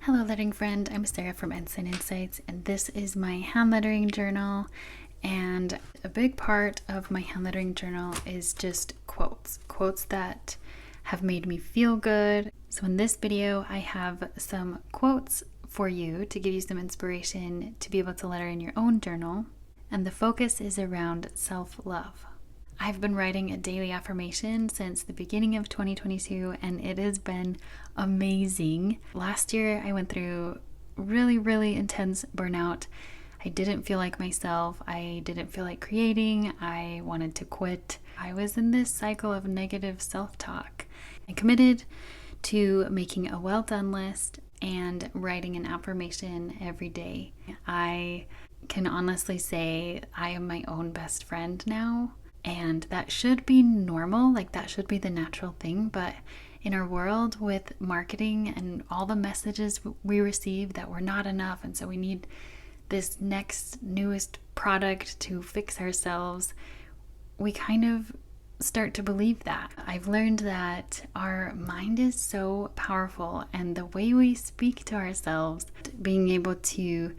Hello lettering friend, I'm Sarah from Ensign Insights, and this is my hand lettering journal. And a big part of my hand lettering journal is just quotes that have made me feel good. So in this video, I have some quotes for you to give you some inspiration to be able to letter in your own journal. And the focus is around self-love. I've been writing a daily affirmation since the beginning of 2022, and it has been amazing. Last year, I went through really intense burnout. I didn't feel like myself. I didn't feel like creating. I wanted to quit. I was in this cycle of negative self-talk. I committed to making a well done list and writing an affirmation every day. I can honestly say I am my own best friend now. And that should be normal, like that should be the natural thing. But in our world with marketing and all the messages we receive that we're not enough, and so we need this next newest product to fix ourselves, we kind of start to believe that. I've learned that our mind is so powerful, and the way we speak to ourselves, being able to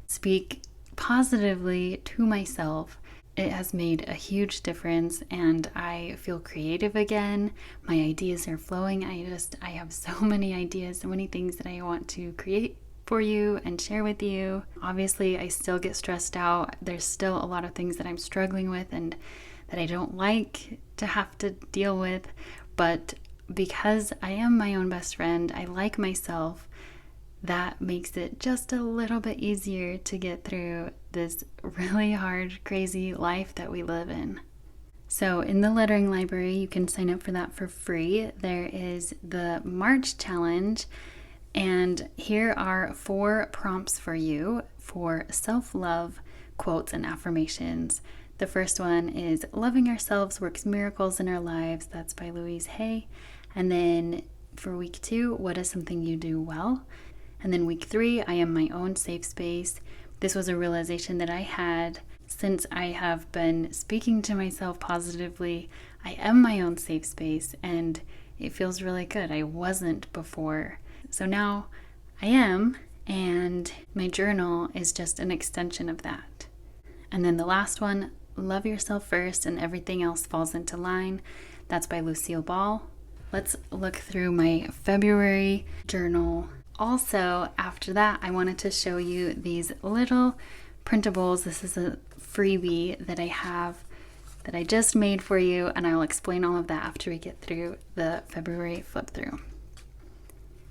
speak positively to myself, it has made a huge difference, and I feel creative again. My ideas are flowing. I have so many ideas, so many things that I want to create for you and share with you. Obviously, I still get stressed out. There's still a lot of things that I'm struggling with and that I don't like to have to deal with, but because I am my own best friend, I like myself, that makes it just a little bit easier to get through this really hard, crazy life that we live in. So in the lettering library, you can sign up for that for free. There is the March challenge, and here are 4 prompts for you for self-love quotes and affirmations. The first one is loving ourselves works miracles in our lives. That's by Louise Hay. And then for week 2, what is something you do well? And then week 3, I am my own safe space. This was a realization that I had since I have been speaking to myself positively. I am my own safe space, and it feels really good. I wasn't before. So now I am, and my journal is just an extension of that. And then the last one, love yourself first and everything else falls into line. That's by Lucille Ball. Let's look through my February journal. Also, after that, I wanted to show you these little printables. This is a freebie that I have that I just made for you, and I'll explain all of that after we get through the February flip through.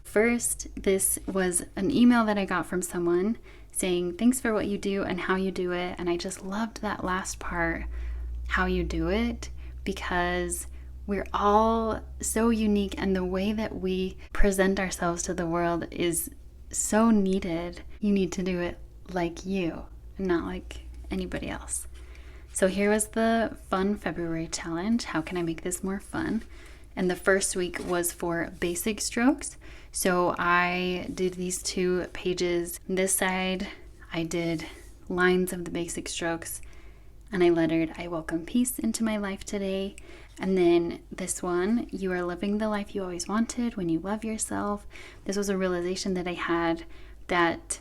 First, this was an email that I got from someone saying, thanks for what you do and how you do it. And I just loved that last part, how you do it, because we're all so unique, and the way that we present ourselves to the world is so needed. You need to do it like you, and not like anybody else. So here was the fun February challenge. How can I make this more fun? And the first week was for basic strokes. So I did these 2 pages. This side, I did lines of the basic strokes, and I lettered, I welcome peace into my life today. And then this one, you are living the life you always wanted when you love yourself. This was a realization that I had, that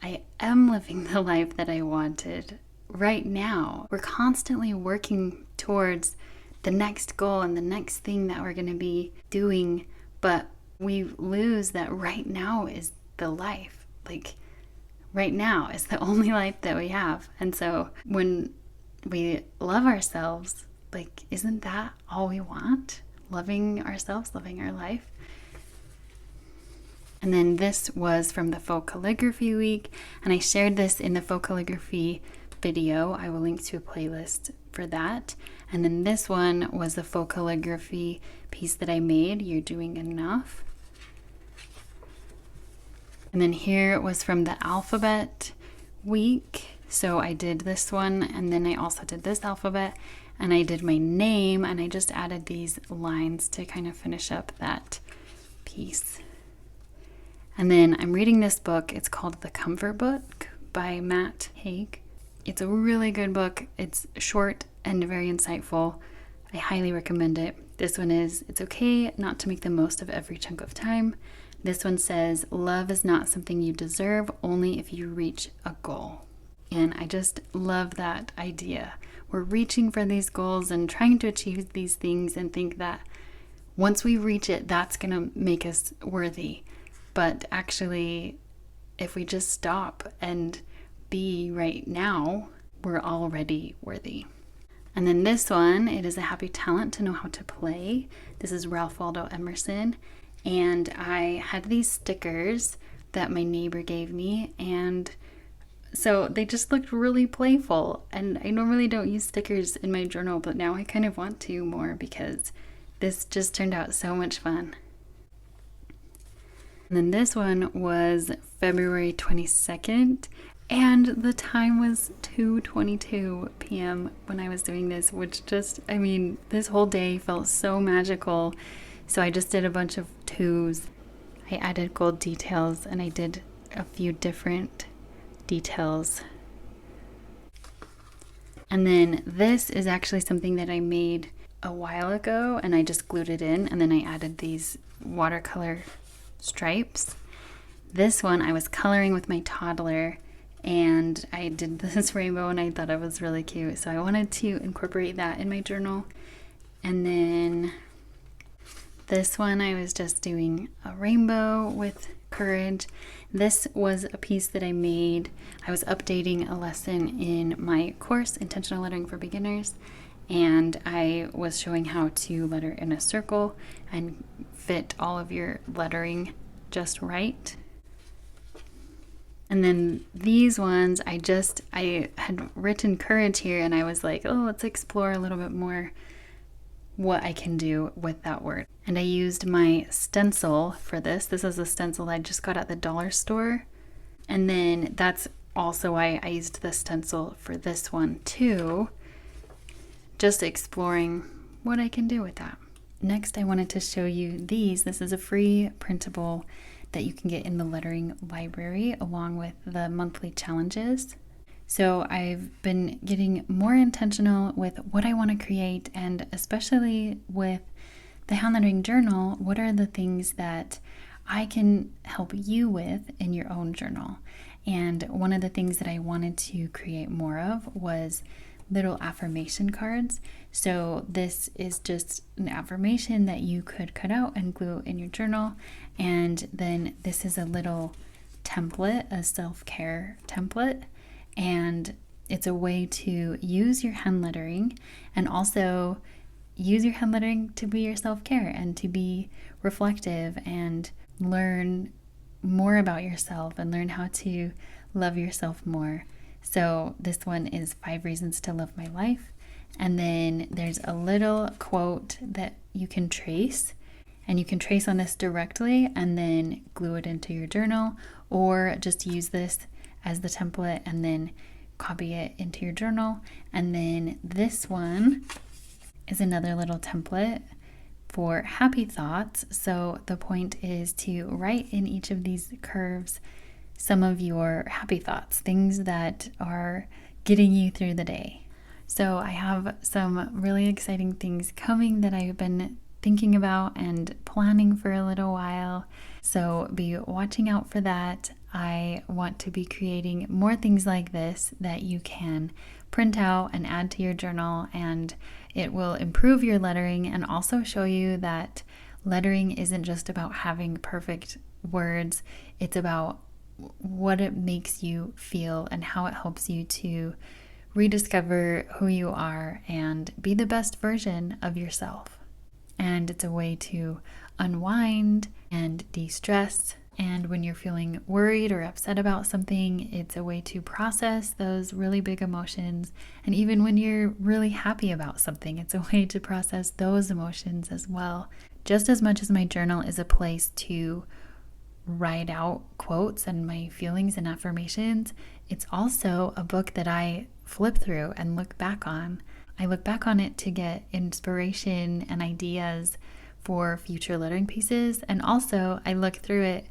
I am living the life that I wanted right now. We're constantly working towards the next goal and the next thing that we're going to be doing, but we lose that right now is the life. Like, right now is the only life that we have. And so when we love ourselves, like, isn't that all we want? Loving ourselves, loving our life. And then this was from the faux calligraphy week, and I shared this in the faux calligraphy video. I will link to a playlist for that. And then this one was the faux calligraphy piece that I made, You're Doing Enough. And then here was from the alphabet week. So I did this one, and then I also did this alphabet, and I did my name, and I just added these lines to kind of finish up that piece. And then I'm reading this book. It's called The Comfort Book by Matt Haig. It's a really good book. It's short and very insightful. I highly recommend it. This one is, it's okay not to make the most of every chunk of time. This one says, love is not something you deserve, only if you reach a goal. And I just love that idea. We're reaching for these goals and trying to achieve these things and think that once we reach it, that's going to make us worthy. But actually, if we just stop and be right now, we're already worthy. And then this one, it is a happy talent to know how to play. This is Ralph Waldo Emerson. And I had these stickers that my neighbor gave me, and so they just looked really playful. And I normally don't use stickers in my journal, but now I kind of want to more because this just turned out so much fun. And then this one was February 22nd, and the time was 2:22 p.m. when I was doing this, which just, this whole day felt so magical. So I just did a bunch of 2s. I added gold details and I did a few different details. And then this is actually something that I made a while ago, and I just glued it in, and then I added these watercolor stripes. This one I was coloring with my toddler, and I did this rainbow and I thought it was really cute, so I wanted to incorporate that in my journal. And then this one I was just doing a rainbow with courage. This was a piece that I made. I was updating a lesson in my course, Intentional Lettering for Beginners, and I was showing how to letter in a circle and fit all of your lettering just right. And then these ones, I had written courage here, and I was like, oh, let's explore a little bit more what I can do with that word. And I used my stencil for this. This is a stencil I just got at the dollar store. And then that's also why I used the stencil for this one too. Just exploring what I can do with that. Next, I wanted to show you these. This is a free printable that you can get in the lettering library along with the monthly challenges. So I've been getting more intentional with what I want to create, and especially with the handlettering journal, what are the things that I can help you with in your own journal? And one of the things that I wanted to create more of was little affirmation cards. So this is just an affirmation that you could cut out and glue in your journal. And then this is a little template, a self-care template. And it's a way to use your hand lettering and also use your hand lettering to be your self-care and to be reflective and learn more about yourself and learn how to love yourself more. So this one is 5 Reasons to Love My Life. And then there's a little quote that you can trace, and you can trace on this directly and then glue it into your journal, or just use this as the template and then copy it into your journal. And then this one is another little template for happy thoughts. So the point is to write in each of these curves some of your happy thoughts, things that are getting you through the day. So I have some really exciting things coming that I've been thinking about and planning for a little while. So be watching out for that. I want to be creating more things like this that you can print out and add to your journal, and it will improve your lettering and also show you that lettering isn't just about having perfect words. It's about what it makes you feel and how it helps you to rediscover who you are and be the best version of yourself. And it's a way to unwind and de-stress. And when you're feeling worried or upset about something, it's a way to process those really big emotions. And even when you're really happy about something, it's a way to process those emotions as well. Just as much as my journal is a place to write out quotes and my feelings and affirmations, it's also a book that I flip through and look back on. I look back on it to get inspiration and ideas for future lettering pieces, and also I look through it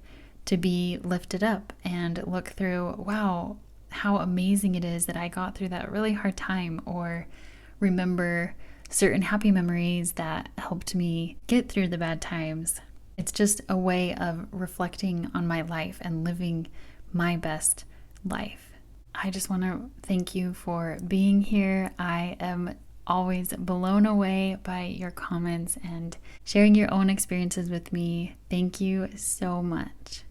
to be lifted up and look through, wow, how amazing it is that I got through that really hard time, or remember certain happy memories that helped me get through the bad times. It's just a way of reflecting on my life and living my best life. I just want to thank you for being here. I am always blown away by your comments and sharing your own experiences with me. Thank you so much.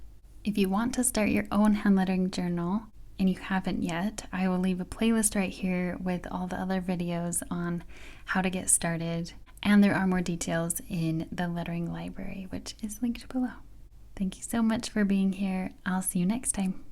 If you want to start your own handlettering journal and you haven't yet, I will leave a playlist right here with all the other videos on how to get started. And there are more details in the lettering library, which is linked below. Thank you so much for being here. I'll see you next time.